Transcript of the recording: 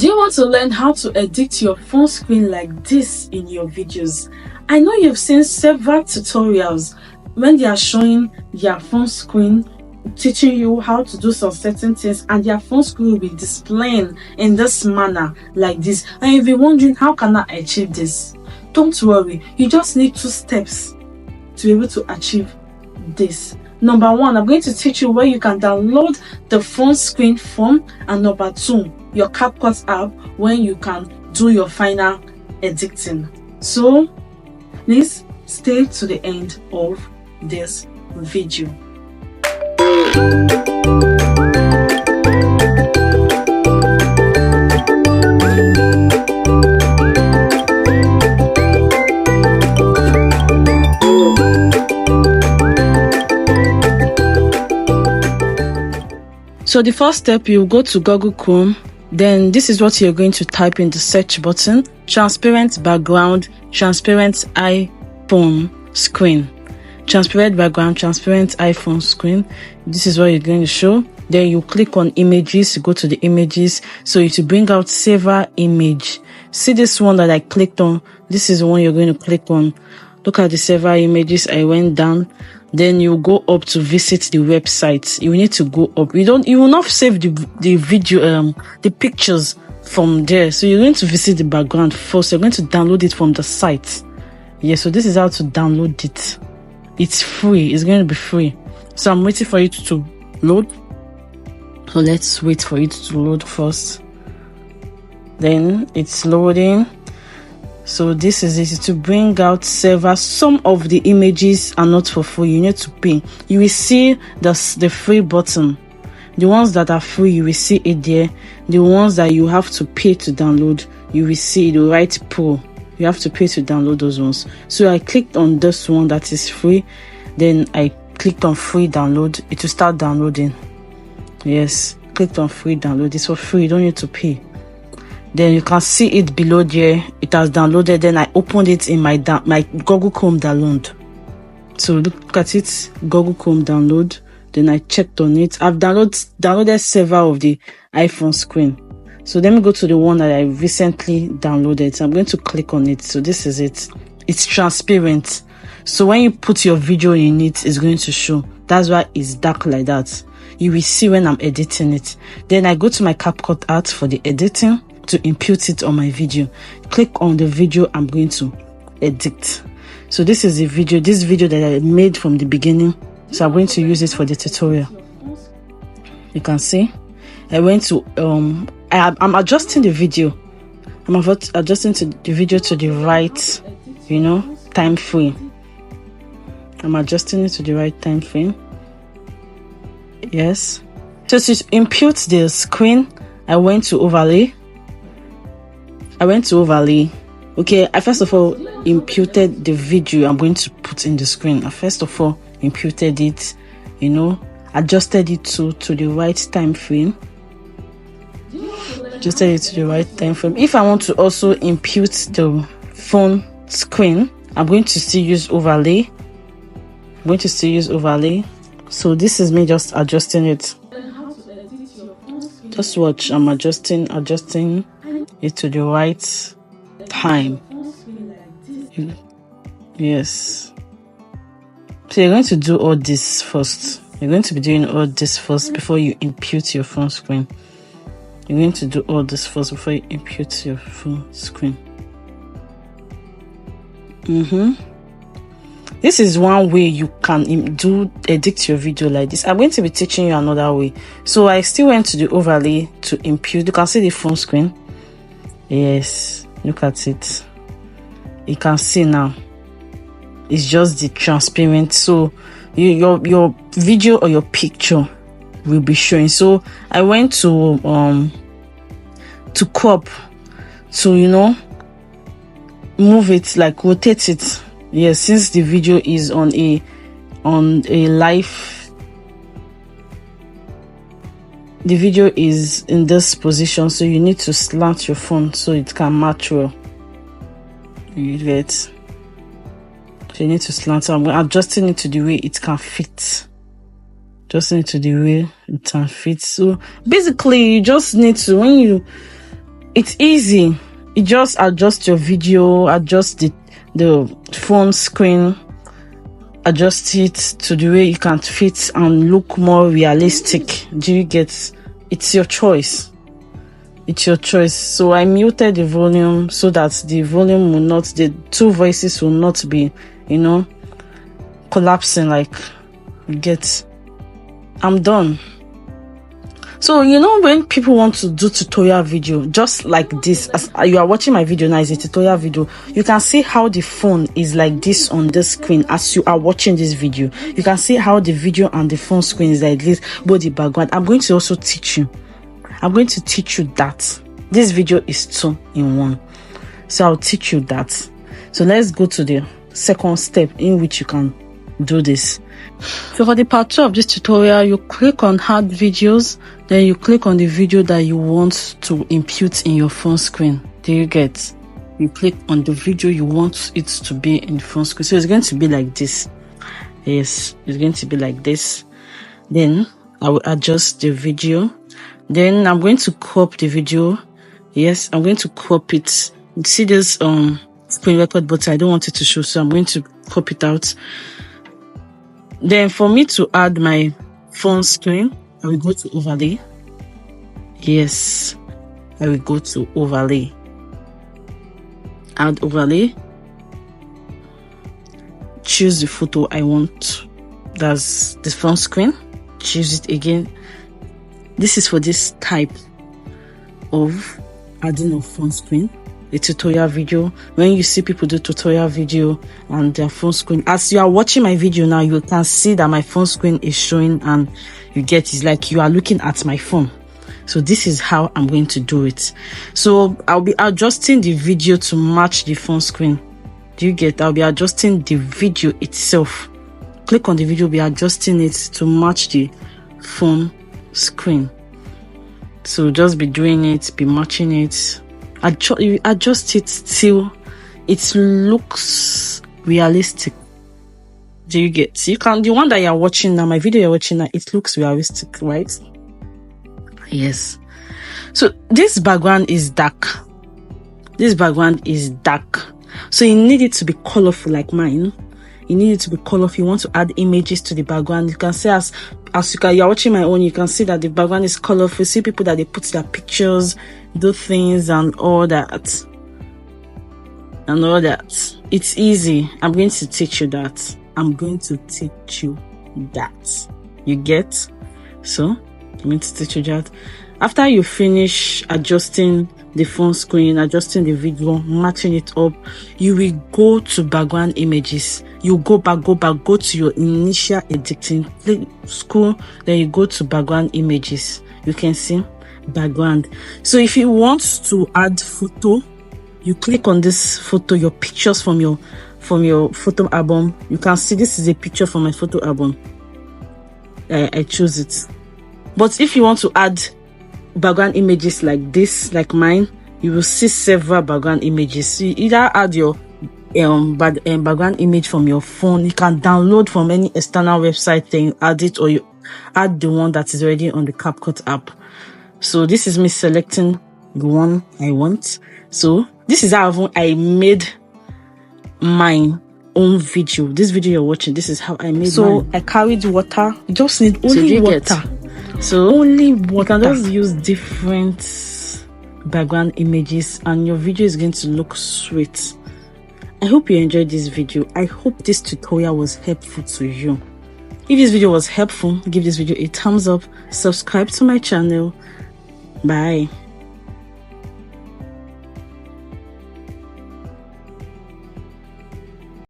Do you want to learn how to edit your phone screen like this in your videos? I know you've seen several tutorials when they are showing their phone screen, teaching you how to do some certain things, and their phone screen will be displaying in this manner like this, and you'll be wondering, how can I achieve this? Don't worry, you just need 2 steps to be able to achieve this. Number 1, I'm going to teach you where you can download the phone screen from, and number 2, your Capcut app, when you can do your final editing. So please stay to the end of this video. So the first step, you go to Google Chrome. Then this is what you're going to type in the search button: transparent background, transparent iPhone screen. Transparent background, transparent iPhone screen. This is what you're going to show. Then you click on images, you go to the images. So it will bring out several image. See this one that I clicked on? This is the one you're going to click on. Look at the several images. I went down. Then you go up to visit the website. You need to go up. You will not save the video, the pictures from there. So you're going to visit the background first. You're going to download it from the site. Yeah, so this is how to download it. It's free. It's going to be free. So I'm waiting for it to load. So let's wait for it to load first. Then it's loading. So this is it, to bring out several. Some of the images are not for free. You need to pay. You will see the free button. The ones that are free, you will see it there. The ones that you have to pay to download, you will see the right pro. You have to pay to download those ones. So I clicked on this one that is free. Then I clicked on free download. It will start downloading. Yes, clicked on free download. It's for free. You don't need to pay. Then you can see it below there. It has downloaded. Then I opened it in my Google Chrome download. So look at it, Google Chrome download. Then I checked on it. I've downloaded several of the iPhone screen. So let me go to the one that I recently downloaded. So I'm going to click on it. So this is it. It's transparent. So when you put your video in it, it's going to show. That's why it's dark like that. You will see when I'm editing it. Then I go to my Capcut art for the editing, to impute it on my video. Click on the video I'm going to edit. So this is the video, this video that I made from the beginning. So I'm going to use it for the tutorial. You can see I went to I'm adjusting the video. I'm adjusting the video to the right, time frame. I'm adjusting it to the right time frame. Yes. So to impute the screen, I went to overlay. Okay, I first of all imputed the video I'm going to put in the screen. I first of all imputed it, adjusted it to the right time frame. Adjusted it to the right time frame. If I want to also impute the phone screen, I'm going to still use overlay. So this is me just adjusting it. Just watch, I'm adjusting it to the right time. Yes. So you're going to do all this first. You're going to be doing all this first before you impute your phone screen. You're going to do all this first before you impute your phone screen. This is one way you can edit your video like this. I'm going to be teaching you another way. So I still went to the overlay to impute. You can see the phone screen. Yes, look at it. You can see now. It's just the transparent. So your video or your picture will be showing. So I went to crop, to move it, like rotate it. Yes, since the video is on a live, the video is in this position, so you need to slant your phone so it can match well. You get? So you need to slant. So I'm adjusting it to the way it can fit. Adjusting it to the way it can fit. So basically, you just need to, when you It's easy. You just adjust your video, adjust the phone screen, adjust it to the way you can fit and look more realistic. Do you get? It's your choice. It's your choice. So I muted the volume so that the volume will not, the two voices will not be, you know, collapsing. Like, you get. I'm done. So, you know, when people want to do tutorial video, just like this, as you are watching my video now, is a tutorial video, you can see how the phone is like this on the screen as you are watching this video. You can see how the video and the phone screen is like this, both the background. I'm going to also teach you. I'm going to teach you that. This video is 2 in 1. So I'll teach you that. So let's go to the second step in which you can do this. So for the part 2 of this tutorial, you click on add videos, then you click on the video that you want to impute in your phone screen. Do you get? You click on the video you want it to be in the phone screen. So it's going to be like this. Yes, it's going to be like this. Then I will adjust the video. Then I'm going to crop the video. Yes, I'm going to crop it. You see this screen record button, I don't want it to show, so I'm going to crop it out. Then for me to add my phone screen, I will go to overlay. Yes, I will go to overlay. Add overlay. Choose the photo I want. That's the phone screen. Choose it again. This is for this type of adding a phone screen. A tutorial video. When you see people do tutorial video on their phone screen, as you are watching my video now, you can see that my phone screen is showing, and you get, it's like you are looking at my phone. So this is how I'm going to do it. So I'll be adjusting the video to match the phone screen. Do you get? I'll be adjusting the video itself. Click on the video, be adjusting it to match the phone screen. So just be doing it, be matching it. Adjust it till it looks realistic. Do you get? So you can, the one that you're watching now, my video you're watching now, it looks realistic, right? Yes. So this background is dark. This background is dark. So you need it to be colorful like mine. You need it to be colorful. You want to add images to the background. You can see as you're watching my own, you can see that the background is colorful. See people that they put their pictures, do things and all that. And all that. It's easy. I'm going to teach you that. I'm going to teach you that. You get? So, I'm going to teach you that. After you finish adjusting the phone screen, adjusting the video, matching it up, you will go to background images. You go back to your initial editing, click scroll, then you go to background images. You can see background. So if you want to add photo, you click on this photo, your pictures from your photo album. You can see this is a picture from my photo album. I choose it. But if you want to add background images like this, like mine, you will see several background images. So you either add your background image from your phone. You can download from any external website, then you add it, or you add the one that is already on the Capcut app. So this is me selecting the one I want. So this is how I made my own video. This video you're watching, this is how I made mine. I carried water. You just need only water. So only water. You can just use different background images and your video is going to look sweet. I hope you enjoyed this video. I hope this tutorial was helpful to you. If this video was helpful, give this video a thumbs up, subscribe to my channel. Bye.